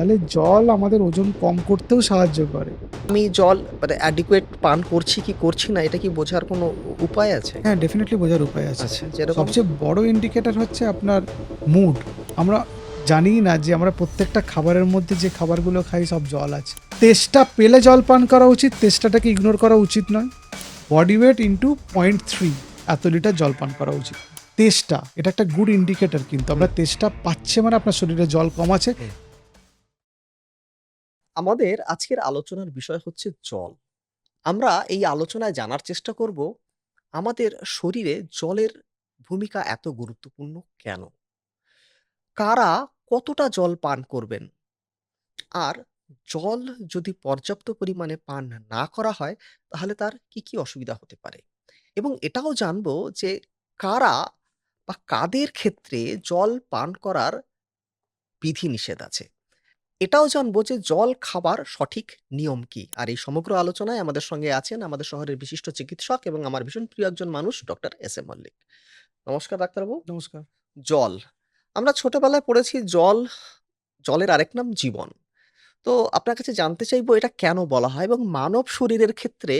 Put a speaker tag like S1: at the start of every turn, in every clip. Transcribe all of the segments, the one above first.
S1: তাহলে জল আমাদের ওজন কম করতেও সাহায্য করে।
S2: আমি জল মানে অ্যাডিকুয়েট পান করছি কি করছি না এটা কি বোঝার কোনো উপায় আছে?
S1: হ্যাঁ, ডেফিনিটলি বোঝার উপায় আছে।
S2: আচ্ছা, যেরকম?
S1: সবচেয়ে বড় ইন্ডিকেটর হচ্ছে আপনার মুড। আমরা জানিই না যে আমরা প্রত্যেকটা খাবারের মধ্যে যে খাবারগুলো খাই সব জল আছে। তেষ্টা পেলে জল পান করা উচিত, তেষ্টাটাকে ইগনোর করা উচিত নয়। বডি ওয়েট ইনটু 0.3 এত লিটার জল পান করা উচিত। তেষ্টা এটা একটা গুড ইন্ডিকেটর, কিন্তু আমরা তেষ্টা পাচ্ছে মানে আপনার শরীরে জল কম আছে।
S2: হুম। আমাদের আজকের আলোচনার বিষয় হচ্ছে জল। আমরা এই আলোচনায় জানার চেষ্টা করব আমাদের শরীরে জলের ভূমিকা এত গুরুত্বপূর্ণ কেন? কারা কতটা জল পান করবেন? আর জল যদি পর্যাপ্ত পরিমাণে পান না করা হয় তাহলে তার কি অসুবিধা হতে পারে? এবং এটাও জানবো যে কারা বা কাদের ক্ষেত্রে জল পান করার বিধিনিষেধ আছে। এটাও জানবো যে জল খাবার সঠিক নিয়ম কি? আর এই সমগ্র আলোচনায় আমাদের সঙ্গে আছেন আমাদের শহরের বিশিষ্ট চিকিৎসক এবং আমার ভীষণ প্রিয় একজন মানুষ ডক্টর এস এম মল্লিক। নমস্কার ডাক্তারবাবু।
S1: নমস্কার।
S2: জল। আমরা ছোটবেলায় পড়েছি জলের আরেক নাম জীবন। তো আপনার কাছে জানতে চাইবো এটা কেন বলা হয় এবং মানব শরীরের ক্ষেত্রে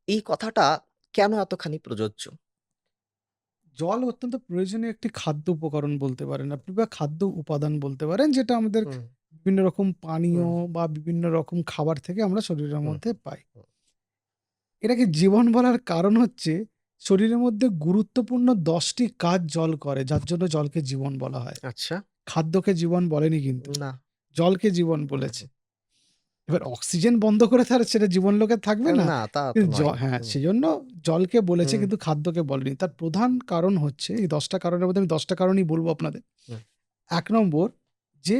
S2: এই কথাটা কেন এতখানি প্রযোজ্য?
S1: জল অত্যন্ত প্রয়োজনীয় একটি খাদ্য উপকরণ বলতে পারেন আপনি, বা খাদ্য উপাদান বলতে পারেন, যেটা আমাদের
S2: হুম,
S1: বিভিন্ন রকম পানীয়
S2: হুম,
S1: বা বিভিন্ন রকম খাবার থেকে আমরা শরীরের
S2: হুম,
S1: মধ্যে পাই।
S2: হুম।
S1: এটাকে জীবন বলার কারণ হচ্ছে শরীরের মধ্যে গুরুত্বপূর্ণ 10টি কাজ জল করে, যার জন্য জলকে জীবন বলা হয়।
S2: আচ্ছা।
S1: খাদ্যকে জীবন বলেনি কিন্তু,
S2: না।
S1: জলকে জীবন
S2: হুম,
S1: বলেছে।
S2: হুম।
S1: এবার অক্সিজেন বন্ধ করে তার সেটা জীবন লোকে থাকবে না।
S2: না তা তো
S1: কিন্তু
S2: নয়।
S1: হ্যাঁ,
S2: হুম,
S1: সেজন্য জলকে বলেছে
S2: হুম,
S1: কিন্তু খাদ্যকে বলেনি। তার প্রধান কারণ হচ্ছে এই ১০টা কারণের মধ্যে আমি ১০টা কারণই বলব আপনাদের।
S2: হুম,
S1: ১ নম্বর, যে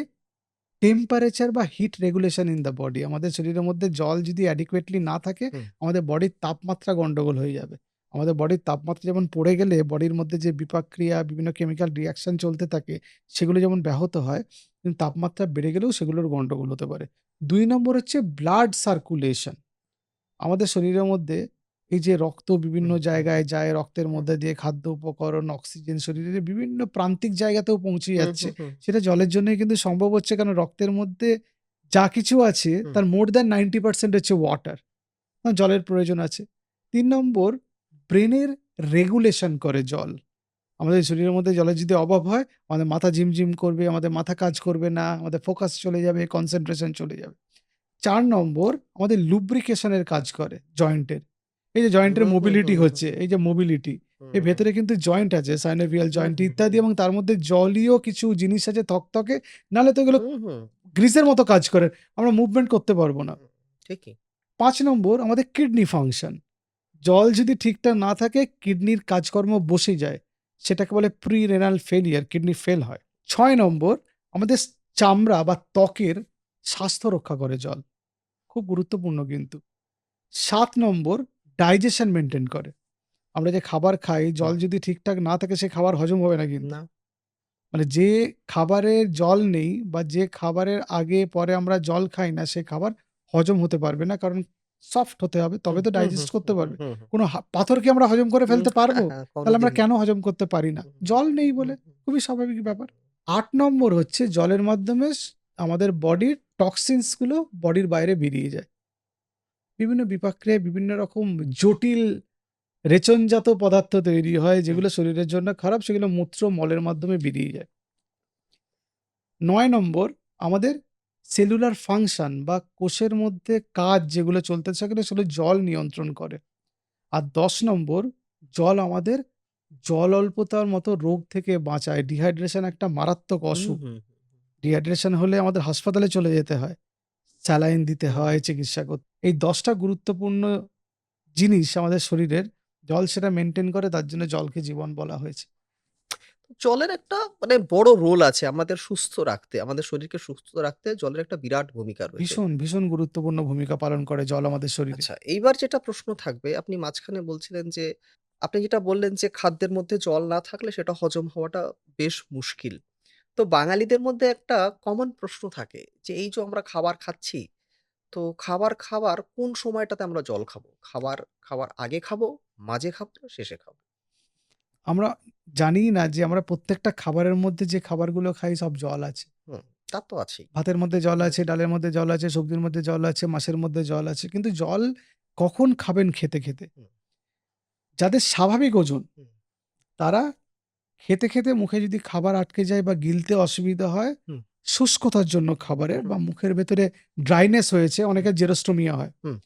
S1: টেম্পারেচার বা heat regulation in the body. আমাদের শরীরের মধ্যে জল যদি অ্যাডিকুয়েটলি না থাকে,
S2: হুম,
S1: আমাদের বডির তাপমাত্রা গন্ডগোল হয়ে যাবে। আমাদের বডির তাপমাত্রা যেমন পড়ে গেলে বডির মধ্যে যে বিপাক ক্রিয়া, বিভিন্ন কেমিক্যাল রিঅ্যাকশন চলতে থাকে, সেগুলো যেমন ব্যাহত হয়, কিন্তু তাপমাত্রা বেড়ে গেলেও সেগুলোর গন্ডগোল হতে পারে। ২ নম্বর হচ্ছে ব্লাড সার্কুলেশন। আমাদের শরীরের মধ্যে এই যে রক্ত বিভিন্ন
S2: হুম, হুম,
S1: জায়গায় যায়, রক্তের
S2: হুম,
S1: মধ্যে দিয়ে খাদ্য উপকরণ, অক্সিজেন শরীরের বিভিন্ন প্রান্তিক জায়গাতেও পৌঁছে
S2: হুম,
S1: যাচ্ছে।
S2: হুম, হুম,
S1: সেটা জলের জন্যই কিন্তু সম্ভব হচ্ছে, কারণ রক্তের মধ্যে যা কিছু আছে
S2: হুম,
S1: তার মোর দ্যান 90% হচ্ছে ওয়াটার। জলের প্রয়োজন আছে। ৩ নম্বর, ব্রেনের রেগুলেশন করে জল। আমাদের শরীরের মধ্যে জলের যদি অভাব হয়, আমাদের মাথা ঝিমঝিম করবে, আমাদের মাথা কাজ করবে না, আমাদের ফোকাস চলে যাবে, কনসেনট্রেশন চলে যাবে। ৪ নম্বর, আমাদের লুব্রিকেশন এর কাজ করে জয়েন্টের। এই যে
S2: হুম,
S1: জয়েন্টের
S2: হুম,
S1: মোবিলিটি
S2: হুম, হুম,
S1: হচ্ছে, এই যে মোবিলিটি, এর
S2: হুম,
S1: ভেতরে কিন্তু জয়েন্ট আছে, সাইনোভিয়াল
S2: হুম,
S1: জয়েন্ট
S2: হুম,
S1: ইত্যাদি, এবং তার মধ্যে জলীয় কিছু জিনিস আছে থকথকে, নাহলে তো এগুলো
S2: হুম, হুম,
S1: গ্রিসের মতো কাজ করে। আমরা মুভমেন্ট করতে পারব না।
S2: হুম, ঠিকই।
S1: ৫ নম্বর, আমাদের কিডনি ফাংশন। জল যদি ঠিকঠাক না থাকে, কিডনির কাজকর্ম বসে যায়। সেটাকে বলে প্রি-রেনাল ফেইলিউর, কিডনি ফেল হয়। ৬ নম্বর, আমাদের চামড়া বা ত্বকের স্বাস্থ্য রক্ষা করে জল। খুব গুরুত্বপূর্ণ কিন্তু। ৭ নম্বর, ডাইজেশন মেইনটেইন করে। আমরা যে খাবার খাই,
S2: হুম,
S1: জল যদি ঠিকঠাক না থাকে সে খাবার হজম হবে না কিন্তু।
S2: না।
S1: মানে যে খাবারের জল নেই বা যে খাবারের আগে পরে আমরা জল খাই না, সে খাবার হজম হতে পারবে না। কারণ সফট হতে হবে,
S2: হুম,
S1: তবে তো
S2: হুম, হুম,
S1: ডাইজেস্ট করতে
S2: হুম, হুম,
S1: পারবে।
S2: হুম, হুম,
S1: কোনো পাথর কি আমরা হজম করে
S2: হুম,
S1: ফেলতে
S2: হ্যাঁ,
S1: পারবো?
S2: হ্যাঁ,
S1: তাহলে আমরা
S2: কোনদিন না।
S1: কেন হজম করতে পারি না?
S2: হুম, হুম,
S1: জল নেই
S2: হুম,
S1: বলে।
S2: হুম,
S1: খুবই স্বাভাবিক ব্যাপার। ৮ নম্বর হচ্ছে জলের মাধ্যমে আমাদের বডির টক্সিনস গুলো বডির বাইরে বেরিয়ে যায়। বিভিন্ন বিপাকক্রিয়ায় বিভিন্ন রকম জটিল রেচনজাত পদার্থ তৈরি হয়,
S2: হুম,
S1: যেগুলো শরীরের জন্য খারাপ, সেগুলো মূত্র, মলের মাধ্যমে বেরিয়ে যায়। ৯ নম্বর, আমাদের সেলুলার ফাংশন বা কোষের মধ্যে কাজ যেগুলো চলতে থাকে, সেগুলো জল নিয়ন্ত্রণ করে। আর ১০ নম্বর, জল আমাদের জল অল্পতার মতো রোগ থেকে বাঁচায়। ডিহাইড্রেশন একটা মারাত্মক
S2: হুম,
S1: অসুখ।
S2: হুম,
S1: ডিহাইড্রেশন হলে আমাদের হাসপাতালে চলে যেতে হয়। স্যালাইন দিতে
S2: হুম,
S1: হয়,
S2: হুম।
S1: চিকিৎসা করতে। এই ১০ টা গুরুত্বপূর্ণ জিনিস আমাদের শরীরের, জল সেটা মেইনটেইন করে, তার জন্য জলকে জীবন বলা হয়েছে।
S2: জলের একটা মানে বড় রোল আছে আমাদের সুস্থ রাখতে। আমাদের শরীরকে সুস্থ রাখতে জলের একটা বিরাট ভূমিকা রয়েছে।
S1: ভীষণ, ভীষণ গুরুত্বপূর্ণ ভূমিকা পালন করে জল আমাদের শরীরে।
S2: আচ্ছা, এইবার যেটা প্রশ্ন থাকবে আপনি মাঝখানে বলছিলেন যে, আপনি যেটা বললেন যে, খাদ্যের মধ্যে জল না থাকলে সেটা হজম হওয়াটা বেশ মুশকিল। তো বাঙালিদের মধ্যে একটা কমন প্রশ্ন থাকে যে, এই যে আমরা খাবার খাচ্ছি, তো খাবার কোন সময়টাতে আমরা জল খাবো? খাওয়ার আগে খাবো, মাঝে খাবো, না শেষে খাবো?
S1: আমরা জানিই না যে আমরা প্রত্যেকটা খাবারের মধ্যে যে খাবারগুলো খাই সব জল আছে।
S2: হুম, তা তো আছেই।
S1: ভাতের মধ্যে জল
S2: হুম,
S1: আছে, ডালের মধ্যে জল আছে, সবজির মধ্যে জল আছে, মাছের মধ্যে জল আছে। কিন্তু জল কখন খাবেন খেতে, খেতে?
S2: হুম,
S1: যাদের স্বাভাবিক ওজন
S2: হুম,
S1: তারা খেতে, খেতে মুখে যদি খাবার আটকে যায় বা গিলতে অসুবিধা হয়,
S2: হুম,
S1: শুষ্কতার জন্য
S2: হুম,
S1: খাবারের
S2: হুম,
S1: বা মুখের ভেতরে ড্রাইনেস হয়েছে,
S2: হুম,
S1: অনেকের জেরস্টোমিয়া হয়।
S2: হুম,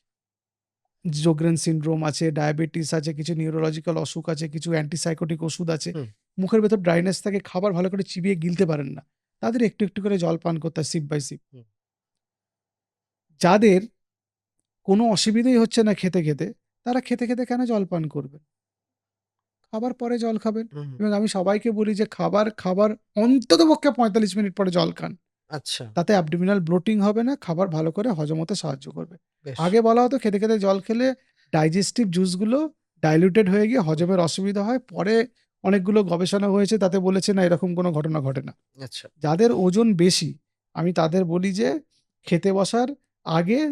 S1: Sjogren সিনড্রোম আছে, ডায়াবেটিস আছে, কিছু নিউরোলজিক্যাল অসুখ আছে, কিছু অ্যান্টিসাইকোটিক ওষুধ আছে।
S2: হুম,
S1: মুখের ভেতর ড্রাইনেস থাকে, খাবার ভালো করে চিবিয়ে গিলতে পারেন না। তাদের একটু, একটু করে জল পান করতে হয় সিপ বাই সিপ।
S2: হুম,
S1: যাদের কোনো অসুবিধাই হচ্ছে না খেতে, খেতে, তারা খেতে, খেতে কেন জল পান করবে? খাবার পরে জল খাবেন।
S2: হুম,
S1: এবং আমি সবাইকে বলি যে খাবার অন্ততপক্ষে ৪৫ মিনিট পরে জল খান।
S2: আচ্ছা,
S1: তাতে অ্যাবডোমিনাল ব্লোটিং হবে না, খাবার ভালো করে হজম হতে সাহায্য করবে।
S2: বেশ।
S1: আগে বলা হতো খেতে, খেতে জল খেলে ডাইজেস্টিভ জুসগুলো ডাইলিউটেড হয়ে গিয়ে
S2: হুম,
S1: হজমের অসুবিধা হয়। পরে অনেকগুলো গবেষণা হয়েছে, তাতে বলেছে না এরকম কোনো ঘটনা ঘটে না।
S2: আচ্ছা,
S1: যাদের ওজন বেশি, আমি তাদের বলি যে খেতে বসার আগে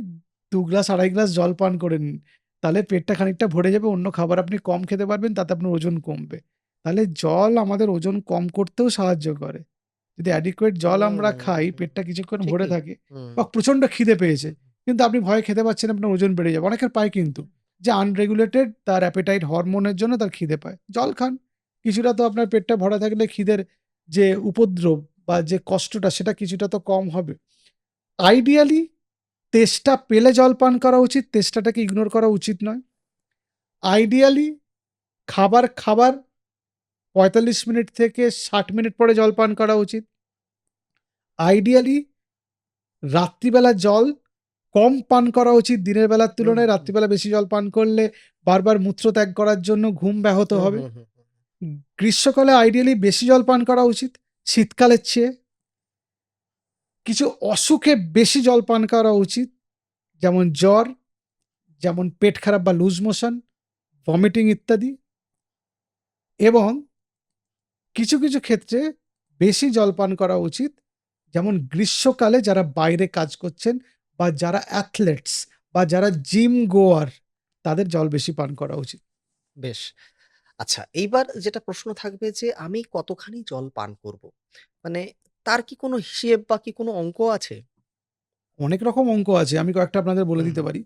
S1: ২ গ্লাস ২.৫ গ্লাস জল পান করে নিন। তাহলে পেটটা খানিকটা ভরে যাবে, অন্য খাবার আপনি কম খেতে পারবেন, তাতে আপনার ওজন কমবে। তাহলে জল আমাদের ওজন কম করতেও সাহায্য করে। যদি অ্যাডিকুয়েট জল আমরা
S2: হুম,
S1: খাই,
S2: হুম,
S1: পেটটা কিছুক্ষণ ভরে
S2: ঠিকই।
S1: থাকে
S2: হুম,
S1: বা প্রচন্ড খিদে পেয়েছে,
S2: হুম,
S1: কিন্তু আপনি ভয়ে খেতে পাচ্ছেন, আপনার ওজন বেড়ে যাবে। অনেকের পায় কিন্তু, যে আনরেগুলেটেড তার অ্যাপেটাইট হরমোনের জন্য তার খিদে পায়। জল খান। কিছুটা তো আপনার পেটটা ভরা থাকলে খিদের যে উপদ্রব বা যে কষ্টটা সেটা কিছুটা তো কম হবে। আইডিয়ালি তেষ্টা পেলে জল পান করা উচিত, তেষ্টাটাকে ইগনোর করা উচিত নয়। আইডিয়ালি খাবার ৪৫ মিনিট থেকে ৬০ মিনিট পরে জল পান করা উচিত। আইডিয়ালি রাত্রিবেলা জল কম পান করা উচিত দিনের বেলার
S2: হুম,
S1: তুলনায়।
S2: হুম,
S1: রাত্রিবেলা বেশি জল পান করলে বারবার মূত্রত্যাগ করার জন্য ঘুম ব্যাহত
S2: হুম,
S1: হবে।
S2: হুম, হুম,
S1: গ্রীষ্মকালে আইডিয়ালি বেশি জল পান করা উচিত শীতকালের চেয়ে। কিছু অসুখে বেশি জল পান করা উচিত, যেমন জ্বর, যেমন পেট খারাপ বা লুজ মোশন, ভমিটিং ইত্যাদি। এবং কিছু, কিছু ক্ষেত্রে বেশি জল পান করা উচিত, যেমন গ্রীষ্মকালে যারা বাইরে কাজ করছেন বা যারা অ্যাথলেটস বা যারা জিম গোয়ার, তাদের জল বেশি পান করা উচিত।
S2: বেশ। আচ্ছা, এইবার যেটা প্রশ্ন থাকবে যে আমি কতখানি জল পান করব? মানে তার কি কোনো হিসেব বা কি কোনো অঙ্ক আছে?
S1: অনেক রকম অঙ্ক আছে। আমি কয়েকটা আপনাদের বলে
S2: হুম,
S1: দিতে
S2: হুম,
S1: পারি।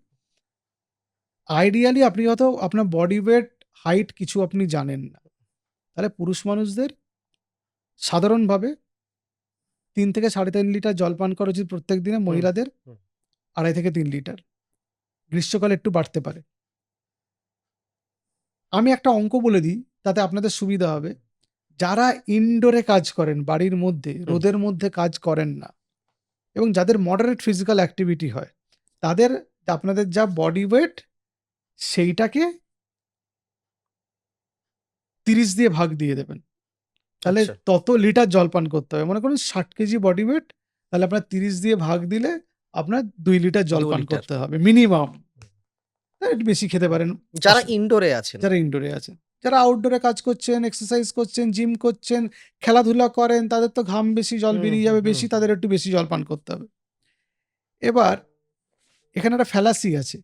S1: আইডিয়ালি আপনি হয়তো আপনার বডি ওয়েট, হাইট কিছু আপনি জানেন না। তাহলে পুরুষ মানুষদের সাধারণভাবে ৩ থেকে ৩.৫ লিটার জল পান করা উচিত প্রত্যেক দিনে।
S2: হুম,
S1: মহিলাদের
S2: হুম,
S1: ২.৫ থেকে ৩ লিটার। গ্রীষ্মকালে একটু বাড়তে পারে। আমি একটা অঙ্ক বলে দিই, তাতে আপনাদের সুবিধা হবে। যারা ইনডোরে কাজ করেন, বাড়ির মধ্যে,
S2: হুম,
S1: রোদের মধ্যে কাজ করেন না এবং যাদের মডারেট ফিজিক্যাল অ্যাক্টিভিটি হয়, তাদের আপনাদের যা বডি ওয়েট সেইটাকে ৩০ দিয়ে ভাগ দিয়ে দেবেন। তাহলে
S2: আচ্ছা,
S1: তত লিটার জল পান করতে হবে। মনে করুন ৬০ কেজি বডি ওয়েট, তাহলে আপনার ৩০ দিয়ে ভাগ দিলে আপনার ২ লিটার জল
S2: ২
S1: পান
S2: লিটার।
S1: করতে হবে মিনিমাম।
S2: হুম,
S1: একটু বেশি খেতে
S2: হুম।
S1: পারেন।
S2: যারা
S1: অসু
S2: ইনডোরে আছেন।
S1: যারা ইনডোরে আছেন। যারা আউটডোরে কাজ করছেন, এক্সারসাইজ করছেন, জিম করছেন, খেলাধুলা করেন, তাদের তো ঘাম বেশি, জল
S2: হুম,
S1: বেরিয়ে
S2: হুম,
S1: যাবে
S2: হুম,
S1: বেশি,
S2: হুম।
S1: তাদের একটু বেশি জল পান করতে হবে। এবার এখানে একটা ফ্যালাসি আছে।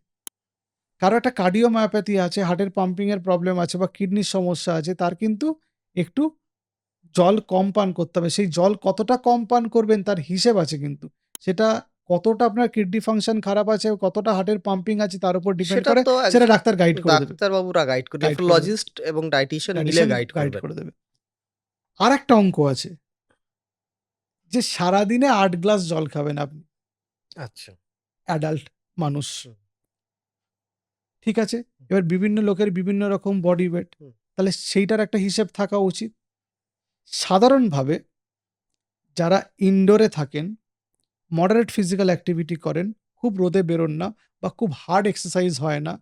S1: কারো একটা কার্ডিওমায়োপ্যাথি আছে, হার্টের পাম্পিং এর প্রবলেম আছে বা কিডনির সমস্যা আছে, তার কিন্তু একটু জল কম পান করতে হবে। সেই জল কতটা কম পান করবেন তার হিসেব আছে কিন্তু। সেটা কতটা আপনার কিডনি ফাংশন খারাপ আছে, কতটা হার্টের পাম্পিং আছে তার উপর ডিপেন্ড
S2: সেটা
S1: করে,
S2: তো
S1: সেটা ডাক্তার গাইড করে দেবে।
S2: ডাক্তারবাবুরা গাইড করে
S1: গাইড করে দেবে।
S2: নেফ্রোলজিস্ট এবং ডায়েটিশিয়ান মিলে
S1: ডায়েটিশিয়ান
S2: গাইড
S1: গাইড
S2: করবেন।
S1: করে দেবে। আরেকটা অঙ্ক আছে যে সারাদিনে ৮ গ্লাস জল খাবেন আপনি,
S2: আচ্ছা।
S1: অ্যাডাল্ট মানুষ।
S2: হুম,
S1: ঠিক আছে?
S2: হুম,
S1: এবার বিভিন্ন লোকের বিভিন্ন রকম বডি ওয়েট।
S2: হুম,
S1: তাহলে সেইটার একটা হিসেব থাকা উচিত। সাধারণভাবে যারা ইনডোরে থাকেন, মডারেট ফিজিক্যাল অ্যাক্টিভিটি করেন, খুব রোদে বেরোন না বা খুব হার্ড এক্সারসাইজ হয় না,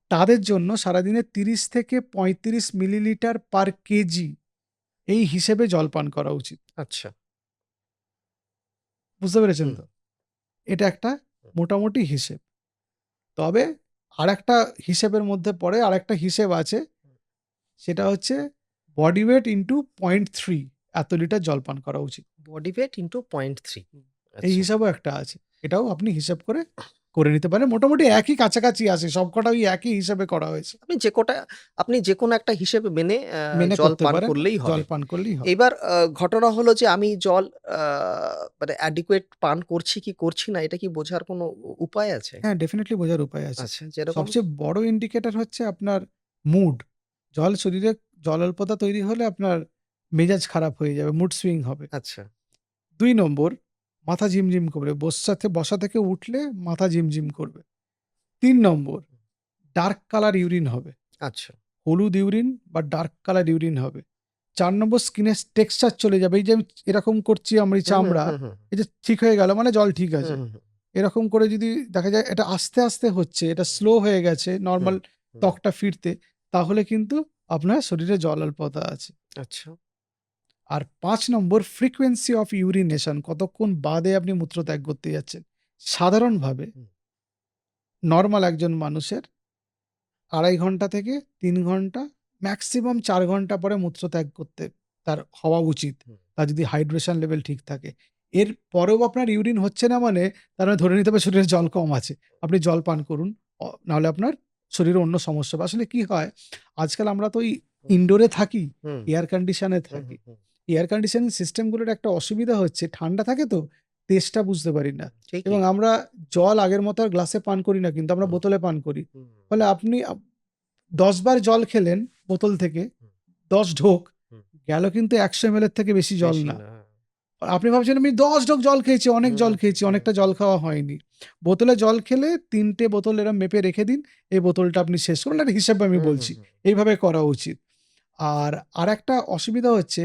S1: তাদের জন্য সারাদিনে ৩০ থেকে ৩৫ মিলিলিটার পার কেজি এই হিসেবে জল পান করা উচিত।
S2: আচ্ছা।
S1: বুঝতে পেরেছেন
S2: হুম,
S1: তো? এটা একটা
S2: হুম,
S1: মোটামুটি হিসেব। তবে আরেকটা হিসেবের মধ্যে পড়ে, আরেকটা হিসেব আছে, সেটা হচ্ছে বডি ওয়েট ইনটু ০.৩ এত লিটার জল পান করা উচিত।
S2: Body weight into ০.৩।
S1: এই
S2: আচ্ছা।
S1: হিসাবও একটা আছে। এটাও আপনি হিসাব করে করে নিতে পারেন। মোটামুটি একই কাছাকাছি আসে। সবকটা ওই একই হিসাবে করা হয়েছে।
S2: আপনি যেকোনো একটা হিসেবে মেনে
S1: মেনে
S2: জল
S1: করতে
S2: পান
S1: পারেন,
S2: করলেই
S1: জল
S2: হবে।
S1: পান করলেই হবে।
S2: এইবার ঘটনা হলো যে আমি জল আ মানে অ্যাডিকুয়েট পান করছি কি করছি না এটা কি বোঝার কোনো উপায় আছে?
S1: হ্যাঁ, ডেফিনিটলি বোঝার উপায় আছে।
S2: আচ্ছা, যেরকম?
S1: সবচেয়ে বড় ইন্ডিকেটর হচ্ছে আপনার মুড। জল শরীরে জল অল্পতা তৈরি হলে আপনার মেজাজ খারাপ হয়ে যাবে, মুড সুইং হবে।
S2: আচ্ছা,
S1: ২ নম্বর, মাথা ঝিমঝিম করবে। বসা থেকে উঠলে মাথা ঝিমঝিম করবে। ৩ নম্বর, ডার্ক কালার ইউরিন হবে।
S2: আচ্ছা।
S1: হলুদ ইউরিন বা ডার্ক কালার ইউরিন হবে। ৪ নম্বর, স্কিনের টেক্সচার চলে যাবে। এই যে আমি এরকম করছি আমার এই
S2: হুম, হুম,
S1: চামড়া,
S2: হুম, হুম,
S1: এই যে ঠিক হয়ে গেল মানে জল ঠিক
S2: হুম,
S1: আছে।
S2: হুম, হুম,
S1: এরকম করে যদি দেখা যায় এটা আস্তে, আস্তে হচ্ছে, এটা স্লো হয়ে গেছে
S2: হুম,
S1: নরমাল
S2: হুম,
S1: ত্বকটা ফিরতে, তাহলে কিন্তু আপনার শরীরে জল অল্পতা আছে।
S2: আচ্ছা।
S1: আর ৫ নম্বর, ফ্রিকোয়েন্সি অফ ইউরিনেশন, কতক্ষণ বাদে আপনি মূত্রত্যাগ করতে যাচ্ছেন। সাধারণভাবে
S2: হুম,
S1: নরমাল একজন মানুষের ২.৫ ঘন্টা থেকে ৩ ঘন্টা, ম্যাক্সিমাম ৪ ঘন্টা পরে মূত্রত্যাগ করতে তার হওয়া উচিত।
S2: হুম,
S1: তার যদি হাইড্রেশন লেভেল ঠিক থাকে। এর পরেও আপনার ইউরিন হচ্ছে না মানে, তার মানে ধরে নিতে হবে শরীরে জল কম আছে। আপনি জল পান করুন। নাহলে আপনার শরীরে অন্য সমস্যা হবে। আসলে কি হয়, আজকাল আমরা তো ওই
S2: হুম,
S1: ইনডোরে থাকি,
S2: হুম,
S1: এয়ার কন্ডিশনে
S2: হুম,
S1: থাকি।
S2: হুম, হুম,
S1: এয়ার কন্ডিশনিং সিস্টেমগুলোর একটা অসুবিধা হচ্ছে, ঠান্ডা থাকে তো তেষ্টা বুঝতে পারি না। এবং
S2: ঠিকই।
S1: আমরা জল আগের মতো আর গ্লাসে পান করি না, কিন্তু আমরা
S2: হুম,
S1: বোতলে পান করি।
S2: হুম,
S1: ফলে আপনি ১০ বার জল খেলেন বোতল থেকে,
S2: হুম,
S1: ১০ ঢোক,
S2: হুম,
S1: গেল কিন্তু ১০০ এমএল এর থেকে বেশি জল
S2: বেশি
S1: না।
S2: না। হ্যাঁ।
S1: আপনি ভাবছেন আমি ১০ ঢোক জল খেয়েছি, অনেক
S2: হুম,
S1: জল খেয়েছি,
S2: হুম,
S1: অনেকটা জল খাওয়া হয়নি। বোতলে জল খেলে ৩ টে বোতল এরম মেপে রেখে দিন। এই বোতলটা আপনি শেষ করুন। একটা হিসেবে আমি
S2: হুম, হুম,
S1: বলছি।
S2: হুম,
S1: এইভাবে করা উচিত। আর আরেকটা অসুবিধা হচ্ছে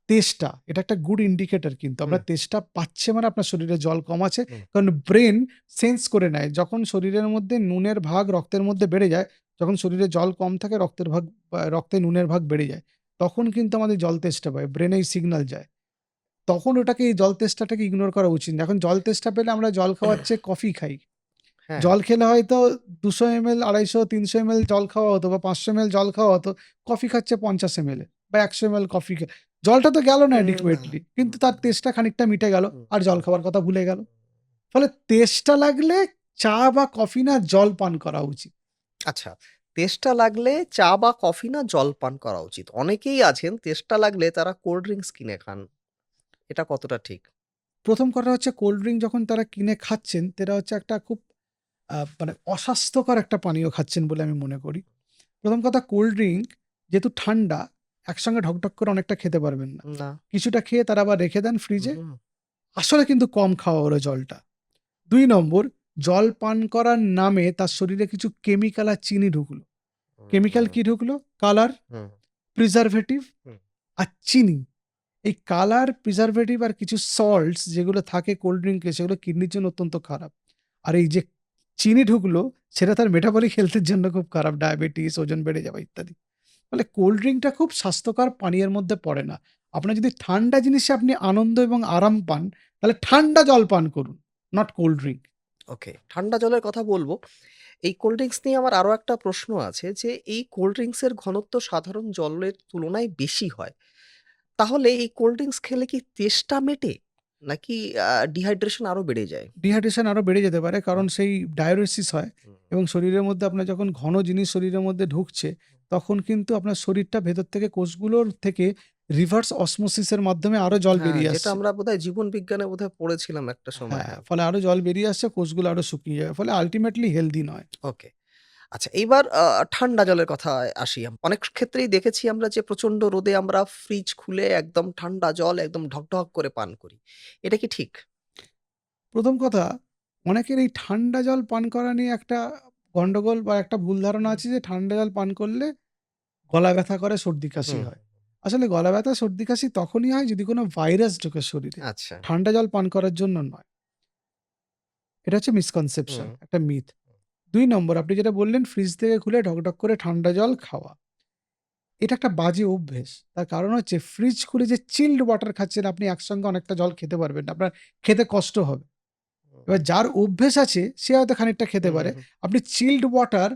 S1: তেষ্টা। এটা একটা গুড ইন্ডিকেটর কিন্তু।
S2: হুম,
S1: আপনার তেষ্টা পাচ্ছে মানে আপনার শরীরে জল কম আছে।
S2: হুম,
S1: কারণ ব্রেন সেন্স করে নেয়। যখন শরীরের মধ্যে নুনের ভাগ রক্তের মধ্যে বেড়ে যায়, যখন শরীরে জল কম থাকে রক্তে নুনের ভাগ বেড়ে যায়। তখন কিন্তু আমাদের জল তেষ্টা পায়। ব্রেনে এই সিগন্যাল যায়। তখন ওটাকে এই জল তেষ্টাটাকে ইগনোর করা উচিত না। এখন জল তেষ্টা পেলে আমরা জল খাওয়ার চেয়ে কফি খাই।
S2: হ্যাঁ।
S1: জল খেলে হয়তো ২০০ এমএল, ২৫০, ৩০০ এমএল জল খাওয়া হতো বা ৫০০ এমএল জল খাওয়া হতো। কফি খাচ্ছে ৫০ এমএল এ বা ১০০ এমএল কফি জলটা তো গেল না
S2: না।
S1: অ্যাডিকুয়েটলি। কিন্তু
S2: হুম,
S1: তার তেষ্টা খানিকটা মিটে গেল
S2: হুম,
S1: আর জল
S2: হুম।
S1: খাওয়ার কথা ভুলে গেল। ফলে তেষ্টা লাগলে চা বা কফি না, জল পান করা উচিত।
S2: আচ্ছা, তেষ্টা লাগলে চা বা কফি না জল পান করা উচিত। অনেকেই আছেন তেষ্টা লাগলে তারা কোল্ড ড্রিংকস কিনে খান। এটা কতটা ঠিক?
S1: ১ম কথা হচ্ছে কোল্ড ড্রিংক যখন তারা কিনে খাচ্ছেন, সেটা হচ্ছে একটা খুব মানে অস্বাস্থ্যকর একটা পানীয় খাচ্ছেন বলে আমি মনে করি। ১ম কথা, কোল্ড ড্রিংক যেহেতু ঠান্ডা, একসঙ্গে ঢকঢক করে অনেকটা খেতে পারবেন না।
S2: না।
S1: কিছুটা খেয়ে তারা আবার রেখে দেন ফ্রিজে।
S2: হুম,
S1: আসলে কিন্তু কম খাওয়া হলো জলটা। ২ নম্বর, জল পান করার নামে তার শরীরে কিছু কেমিক্যাল আর চিনি ঢুকলো। কেমিক্যাল
S2: হুম,
S1: কি ঢুকলো? কালার,
S2: হুম,
S1: প্রিজারভেটিভ
S2: হুম,
S1: আর চিনি। এই কালার, প্রিজারভেটিভ আর কিছু সল্টস যেগুলো থাকে কোল্ড ড্রিংকে, সেগুলো কিডনির জন্য অত্যন্ত খারাপ। আর এই যে চিনি ঢুকলো, সেটা তার মেটাবলিক হেলথের জন্য খুব খারাপ। ডায়াবেটিস, ওজন বেড়ে যাওয়া ইত্যাদি। ফলে কোল্ড ড্রিংকটা খুব স্বাস্থ্যকর পানীয়ের মধ্যে পড়ে না। আপনার যদি ঠান্ডা জিনিসে আপনি আনন্দ এবং আরাম পান, তাহলে ঠান্ডা জল পান করুন, নট কোল্ড ড্রিংক।
S2: ওকে। ঠান্ডা জলের কথা বলব। এই কোল্ড ড্রিংকস নিয়ে আমার আরো একটা প্রশ্ন আছে যে, এই কোল্ড ড্রিংকস এর ঘনত্ব সাধারণ জলের তুলনায় বেশি হয়। তাহলে এই কোল্ড ড্রিংকস খেলে কি তেষ্টা মেটে? নাকি ডিহাইড্রেশন আরো বেড়ে যায়?
S1: ডিহাইড্রেশন আরো বেড়ে যেতে পারে। কারণ
S2: হুম,
S1: সেই ডায়ুরেসিস হয়
S2: হুম,
S1: এবং শরীরের মধ্যে আপনার যখন ঘন জিনিস শরীরের মধ্যে ঢুকছে, তখন কিন্তু আপনার শরীরটা ভেতর থেকে কোষগুলোর থেকে রিভার্স অসমোসিস এর মাধ্যমে আরো জল
S2: হ্যাঁ,
S1: বেরিয়ে
S2: যেটা
S1: আসছে।
S2: আমরা বোধহয় জীবন বিজ্ঞানে বোধহয় পড়েছিলাম একটা সময়।
S1: হ্যাঁ,
S2: হ্যাঁ,
S1: ফলে আরো জল বেরিয়ে আসছে, কোষগুলো আরো শুকিয়ে যাবে। ফলে আল্টিমেটলি হেলথি নয়।
S2: ওকে। আচ্ছা এইবার ঠান্ডা জলের কথায় আসি। অনেক ক্ষেত্রেই দেখেছি আমরা যে প্রচন্ড রোদে আমরা ফ্রিজ খুলে একদম ঠান্ডা জল একদম ঢকঢক করে পান করি। এটা কি ঠিক?
S1: ১ম কথা, অনেকের এই ঠান্ডা জল পান করা নিয়ে একটা গন্ডগোল বা একটা ভুল ধারণা
S2: হুম,
S1: আছে যে ঠান্ডা জল পান করলে গলা ব্যথা করে, সর্দি কাশি
S2: হুম,
S1: হয়। আসলে গলা ব্যথা, সর্দি কাশি তখনই হয় যদি কোনো ভাইরাস ঢোকে শরীরে।
S2: আচ্ছা।
S1: ঠান্ডা জল পান করার জন্য নয়। এটা হচ্ছে মিসকনসেপশন,
S2: হুম,
S1: একটা মিথ। ২ নম্বর, আপনি যেটা বললেন ফ্রিজ থেকে খুলে ঢকঢক করে ঠান্ডা জল খাওয়া। এটা একটা বাজে অভ্যেস। তার কারণ হচ্ছে ফ্রিজ খুলে যে চিল্ড ওয়াটার খাচ্ছেন, আপনি একসঙ্গে অনেকটা জল খেতে পারবেন না। আপনার খেতে কষ্ট হবে।
S2: হুম,
S1: এবার যার অভ্যেস আছে সে হয়তো খানিকটা খেতে
S2: হুম, হুম,
S1: পারে।
S2: হুম,
S1: আপনি child water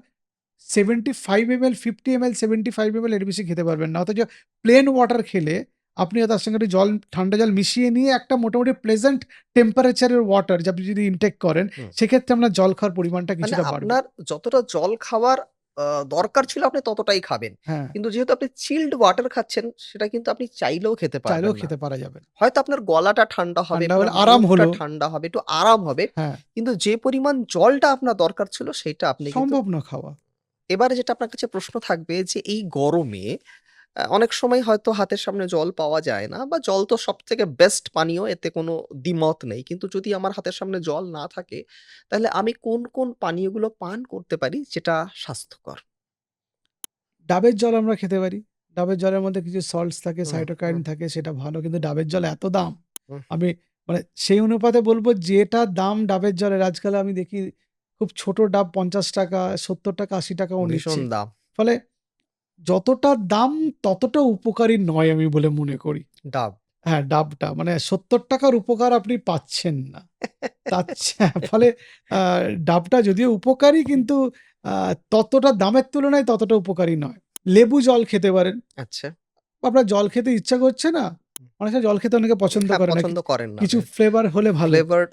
S1: 75 ML, 50 ML, 75 ML এর বেশি খেতে পারবেন না। অথচ প্লেন ওয়াটার খেলে আপনি তার সঙ্গে একটু ঠান্ডা জল মিশিয়ে নিয়ে একটা মোটামুটি প্লেজেন্ট টেম্পারেচারের ওয়াটার আপনি যদি ইনটেক করেন,
S2: হুম।
S1: সেক্ষেত্রে আপনার জল খাওয়ার পরিমাণটা
S2: মানে
S1: কিছুটা বাড়বে।
S2: আপনার যতটা জল খাওয়ার দরকার ছিল আপনি ততটাই খাবেন।
S1: হ্যাঁ,
S2: কিন্তু যেহেতু আপনি চিল্ড ওয়াটার খাচ্ছেন সেটা কিন্তু আপনি চাইলেও খেতে
S1: চাইলেও
S2: পারবেন না।
S1: খেতে পারা যাবে না।
S2: হয়তো আপনার গলাটা ঠান্ডা হবে,
S1: ঠান্ডা
S2: আপনার
S1: হলে আরাম
S2: মুখটা
S1: হলো।
S2: ঠান্ডা হবে, একটু আরাম হবে।
S1: হ্যাঁ,
S2: কিন্তু যে পরিমাণ জলটা আপনার দরকার ছিল সেইটা আপনি কিন্তু
S1: সম্ভব না খাওয়া।
S2: এবারে যেটা আপনার কাছে প্রশ্ন থাকবে যে এই গরমে অনেক সময় হয়তো হাতের সামনে জল পাওয়া যায় না বা জল তো সবথেকে বেস্ট পানীয়, এতে কোনো দ্বিমত নেই। কিন্তু যদি আমার হাতের সামনে জল না থাকে তাহলে আমি কোন পানীয়গুলো পান করতে পারি যেটা স্বাস্থ্যকর?
S1: ডাবের জল আমরা খেতে পারি। ডাবের জলের মধ্যে কিছু সল্টস থাকে,
S2: হুম,
S1: সাইটোকাইন
S2: হুম,
S1: থাকে, সেটা ভালো। কিন্তু ডাবের জল এত দাম,
S2: হুম।
S1: আমি মানে সেই অনুপাতে বলব যেটা দাম ডাবের জলের আজকাল আমি দেখি খুব ছোট ডাব ৳৫০, ৳৭০, ৳৮০
S2: ভীষণ
S1: নিচ্ছে।
S2: দাম।
S1: ফলে যতটা দাম ততটা উপকারী নয় আমি বলে মনে করি।
S2: ডাব।
S1: হ্যাঁ, ডাবটা মানে ৳৭০ র উপকার আপনি পাচ্ছেন না। ফলে আ ডাবটা যদিও উপকারী কিন্তু আ ততটা দামের তুলনায় ততটা উপকারী নয়। লেবু জল খেতে পারেন।
S2: আচ্ছা।
S1: আপনার জল খেতে ইচ্ছা করছে না? অনেক সময় জল খেতে অনেকে পছন্দ
S2: হ্যাঁ,
S1: করে না।
S2: পছন্দ করেন না।
S1: কিছু ফ্লেভার হলে ভালো,
S2: ফ্লেভারড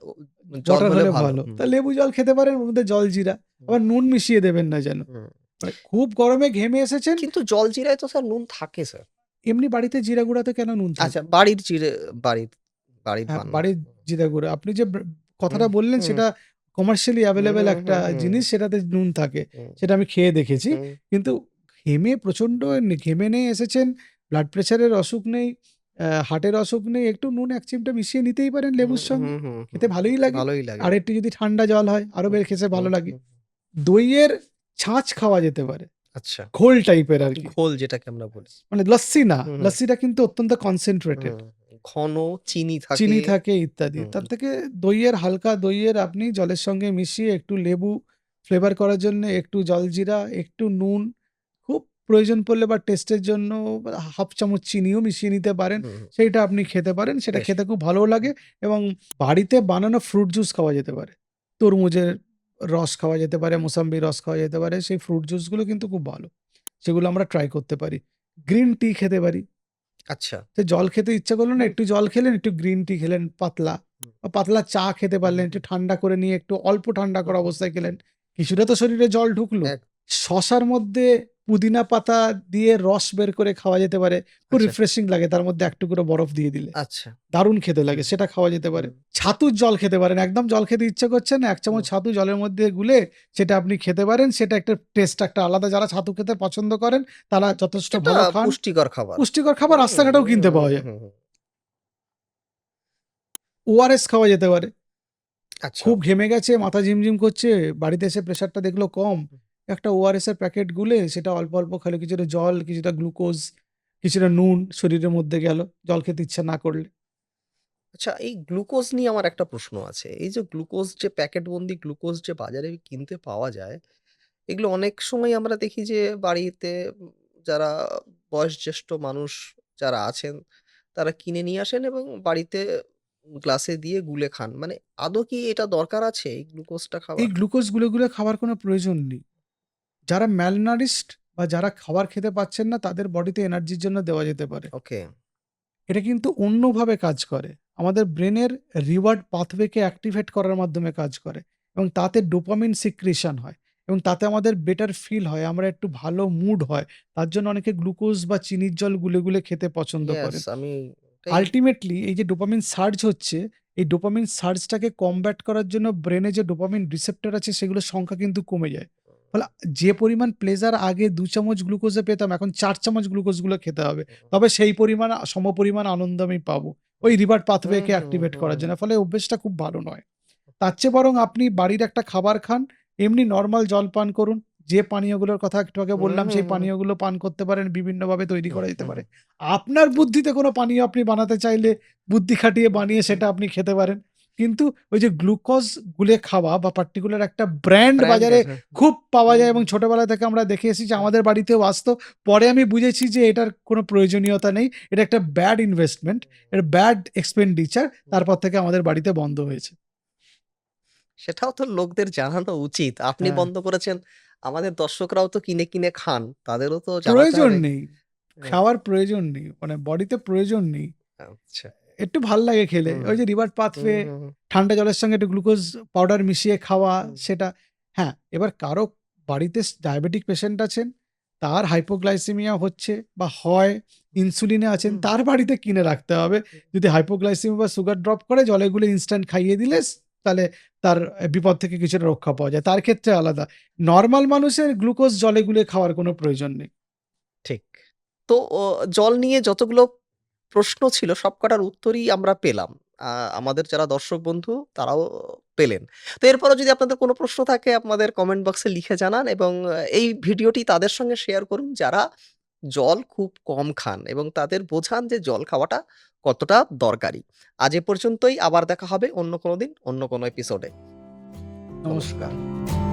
S2: জল
S1: ওয়াটার
S2: হলে
S1: হলে
S2: ভালো।
S1: ভালো।
S2: হুম,
S1: তা লেবু জল খেতে পারেন, ওর মধ্যে জলজিরা।
S2: হুম,
S1: আবার নুন মিশিয়ে দেবেন না যেন।
S2: হুম।
S1: মানে খুব গরমে ঘেমে এসেছেন,
S2: কিন্তু জলজিরায় তো স্যার নুন থাকে স্যার।
S1: এমনি বাড়িতে জিরা গুঁড়াতে কেন নুন
S2: আচ্ছা,
S1: থাকবে?
S2: বাড়ির জিরে বাড়ির বাড়ির
S1: হ্যাঁ,
S2: বানানো।
S1: বাড়ির জিরা গুঁড়া। আপনি যে
S2: হুম,
S1: কথাটা বললেন
S2: হুম,
S1: সেটা কমার্শিয়ালি
S2: হুম,
S1: এভেইলেবল
S2: হুম,
S1: একটা
S2: হুম, হুম,
S1: জিনিস, সেটাতে নুন থাকে।
S2: হুম,
S1: সেটা আমি খেয়ে দেখেছি।
S2: হুম,
S1: কিন্তু ঘেমে প্রচন্ড ঘেমে নিয়ে এসেছেন, ব্লাড প্রেশারের অসুখ নেই, হার্টের অসুখ নেই, একটু নুন ১ চিমটা মিশিয়ে নিতেই পারেন
S2: হুম,
S1: লেবুর সঙ্গে।
S2: হুম, হুম, হুম।
S1: খেতে ভালোই লাগে।
S2: ভালোই লাগে।
S1: আর একটু যদি ঠান্ডা জল হয় আরো
S2: হুম,
S1: খেতে ভালো
S2: হুম,
S1: লাগে।
S2: হুম।
S1: দইয়ের ছাঁচ খাওয়া যেতে পারে।
S2: আচ্ছা,
S1: ঘোল টাইপের আরকি।
S2: ঘোল যেটাকে আমরা বলি।
S1: মানে লস্যি না।
S2: হুম, হুম,
S1: লস্যিটা কিন্তু অত্যন্ত কনসেনট্রেটেড।
S2: হুম। ঘন চিনি থাকে।
S1: চিনি থাকে ইত্যাদি।
S2: হুম,
S1: তার থেকে হালকা দইয়ের আপনি জলের সঙ্গে মিশিয়ে একটু লেবু ফ্লেভার করার জন্য একটু জলজিরা, একটু নুন, খুব প্রয়োজন পড়লে বা টেস্টের জন্য ১/২ চামচ চিনিও মিশিয়ে নিতে পারেন।
S2: হুম,
S1: সেইটা আপনি খেতে পারেন। সেটা
S2: বেশ।
S1: খেতে খুব ভালোও লাগে এবং বাড়িতে বানানো ফ্রুট জুস খাওয়া যেতে পারে। তরমুজের রস খাওয়া যেতে পারে, মোসাম্বির রস খাওয়া যেতে পারে। সেই ফ্রুট জুসগুলো কিন্তু খুব ভালো। সেগুলো আমরা ট্রাই করতে পারি। গ্রিন টি খেতে পারি।
S2: আচ্ছা।
S1: তো জল খেতে ইচ্ছা করলো না,
S2: হুম,
S1: একটু জল খেলেন, একটু গ্রিন টি খেলেন পাতলা।
S2: হুম,
S1: বা পাতলা চা খেতে
S2: হুম,
S1: পারলেন, একটু
S2: হুম,
S1: ঠান্ডা করে নিয়ে একটু অল্প ঠান্ডা
S2: হুম,
S1: করা
S2: হুম,
S1: অবস্থায় খেলেন। কিছুটা তো শরীরে জল ঢুকলো।
S2: এক
S1: শসার মধ্যে পুদিনা পাতা দিয়ে রস বের করে খাওয়া যেতে পারে। খুব
S2: আচ্ছা,
S1: রিফ্রেশিং লাগে তার মধ্যে ১ টুকরো বরফ দিয়ে দিলে।
S2: আচ্ছা।
S1: দারুণ খেতে লাগে,
S2: হুম,
S1: সেটা খাওয়া যেতে পারে।
S2: হুম,
S1: ছাতুর জল খেতে পারেন। একদম জল খেতে ইচ্ছে করছে না, ১ চামচ
S2: হুম।
S1: ছাতু জলের মধ্যে গুলে সেটা আপনি খেতে পারেন। সেটা একটা টেস্ট একটা আলাদা। যারা ছাতু খেতে পছন্দ করেন তারা যথেষ্ট
S2: এটা
S1: ভালো খান।
S2: পুষ্টিকর খাবার।
S1: পুষ্টিকর খাবার
S2: হুম,
S1: রাস্তাঘাটেও
S2: হুম,
S1: কিনতে পাওয়া
S2: হুম,
S1: যায়।
S2: হুম, হুম।
S1: ওআরএস খাওয়া যেতে পারে।
S2: আচ্ছা।
S1: খুব ঘেমে গেছে, মাথা ঝিমঝিম করছে, বাড়িতে এসে প্রেশারটা দেখলো কম।
S2: হুম।
S1: একটা ওআরএস এর প্যাকেট গুলে সেটা অল্প, অল্প খেলো। কিছুটা জল, কিছুটা গ্লুকোজ, কিছুটা নুন শরীরের মধ্যে গেল। জল খেতে ইচ্ছা না করলে।
S2: আচ্ছা, এই গ্লুকোজ নিয়ে আমার একটা প্রশ্ন আছে। এই যে গ্লুকোজ যে প্যাকেটবন্দি গ্লুকোজ যে বাজারে কিনতে পাওয়া যায়, এগুলো অনেক সময় আমরা দেখি যে বাড়িতে যারা বয়োজ্যেষ্ঠ মানুষ যারা আছেন, তারা কিনে নিয়ে আসেন এবং বাড়িতে গ্লাসে দিয়ে গুলে খান। মানে আদৌ কি এটা দরকার আছে এই গ্লুকোজটা
S1: এই
S2: খাওয়ার?
S1: গ্লুকোজ গুলে খাওয়ার কোনো প্রয়োজন নেই। যারা malnourished বা যারা খাবার খেতে পাচ্ছেন না তাদের বডিতে এনার্জির জন্য দেওয়া যেতে পারে।
S2: ওকে।
S1: এটা কিন্তু অন্যভাবে কাজ করে। আমাদের ব্রেনের রিওয়ার্ড পাথওয়েকে অ্যাক্টিভেট করার মাধ্যমে কাজ করে এবং তাতে ডোপামিন সিক্রিশন হয় এবং তাতে আমাদের বেটার ফিল হয়। আমরা একটু ভালো মুড হয়। তার জন্য অনেকে গ্লুকোজ বা চিনির জল গুলে খেতে পছন্দ
S2: ইয়েস,
S1: করেন।
S2: আমি এটাই
S1: আল্টিমেটলি এই যে ডোপামিন সার্জ হচ্ছে, এই ডোপামিন সার্জটাকে কমব্যাট করার জন্য ব্রেনে যে ডোপামিন রিসেপ্টর আছে সেগুলোর সংখ্যা কিন্তু কমে যায়। ফলে যে পরিমাণ প্লেজার আগে ২ চামচ গ্লুকোজে পেতাম এখন ৪ চামচ গ্লুকোজগুলো খেতে হবে। তবে সেই পরিমাণ সমপরিমাণ আনন্দ আমি পাবো। ওই রিওয়ার্ড
S2: হুম,
S1: পাথওয়েকে
S2: হুম,
S1: অ্যাক্টিভেট
S2: হুম,
S1: করার জন্য। ফলে অভ্যেসটা খুব ভালো নয়। তার চেয়ে বরং আপনি বাড়ির একটা খাবার খান, এমনি নরমাল জল পান করুন। যে পানীয়গুলোর কথা একটু আগে
S2: হুম,
S1: বললাম
S2: হুম,
S1: সেই
S2: হুম,
S1: পানীয়গুলো পান করতে পারেন, বিভিন্নভাবে তৈরি
S2: হুম,
S1: করা যেতে
S2: হুম,
S1: পারে।
S2: হুম,
S1: আপনার বুদ্ধিতে কোনো পানীয় আপনি বানাতে চাইলে বুদ্ধি খাটিয়ে
S2: হুম,
S1: বানিয়ে
S2: হুম।
S1: সেটা আপনি খেতে পারেন। কিন্তু ওই যে গ্লুকোজ গুলে খাওয়া বা পার্টিকুলার একটা ব্র্যান্ড
S2: ব্র্যান্ড
S1: বাজারে
S2: আছে।
S1: খুব পাওয়া
S2: হুম,
S1: যায় এবং
S2: হুম,
S1: ছোটবেলা থেকে আমরা দেখে এসেছি,
S2: হুম,
S1: আমাদের বাড়িতেও আসতো। পরে আমি বুঝেছি যে এটার কোনো প্রয়োজনীয়তা নেই। এটা একটা ব্যাড ইনভেস্টমেন্ট, এটা ব্যাড এক্সপেন্ডিচার।
S2: হুম।
S1: তারপর থেকে আমাদের বাড়িতে বন্ধ হয়েছে।
S2: সেটাও তো লোকদের জানানো উচিত। আপনি
S1: হ্যাঁ,
S2: বন্ধ করেছেন, আমাদের দর্শকরাও তো কিনে খান। তাদেরও তো জানাতে
S1: প্রয়োজন
S2: হবে।
S1: নেই।
S2: হ্যাঁ,
S1: খাওয়ার প্রয়োজন নেই। মানে বডিতে প্রয়োজন নেই।
S2: আচ্ছা।
S1: একটু ভাল লাগে খেলে।
S2: হুম,
S1: ওই যে রিভার
S2: হুম,
S1: পাথওয়ে
S2: হুম,
S1: ঠান্ডা জলের সঙ্গে একটু গ্লুকোজ পাউডার মিশিয়ে খাওয়া
S2: হুম,
S1: সেটা হ্যাঁ, এবার কারো বাড়িতে ডায়াবেটিক পেশেন্ট আছেন, তার হাইপোগ্লাইসেমিয়া হচ্ছে বা হয়, ইনসুলিনে আছেন,
S2: হুম,
S1: তার বাড়িতে কিনে রাখতে হবে। যদি হাইপোগ্লাইসেমিয়া বা সুগার ড্রপ করে জলে গুলে ইনস্ট্যান্ট খাইয়ে দিলে তাহলে তার বিপদ থেকে কিছুটা রক্ষা পাওয়া যায়। তার ক্ষেত্রে আলাদা। নরমাল মানুষের গ্লুকোজ জলে গুলে খাওয়ার কোনো প্রয়োজন নেই।
S2: ঠিক। তো জল নিয়ে যতগুলো প্রশ্ন ছিল সবকটার উত্তরই আমরা পেলাম। আ আমাদের যারা দর্শক বন্ধু তারাও পেলেন। তো এরপরেও যদি আপনাদের কোনো প্রশ্ন থাকে আপনাদের কমেন্ট বক্সে লিখে জানান এবং এই ভিডিওটি তাদের সঙ্গে শেয়ার করুন যারা জল খুব কম খান এবং তাদের বোঝান যে জল খাওয়াটা কতটা দরকারি। আজ এ পর্যন্তই আবার দেখা হবে অন্য কোনো দিন অন্য কোনো এপিসোডে।
S1: নমস্কার।
S2: নমস্কার।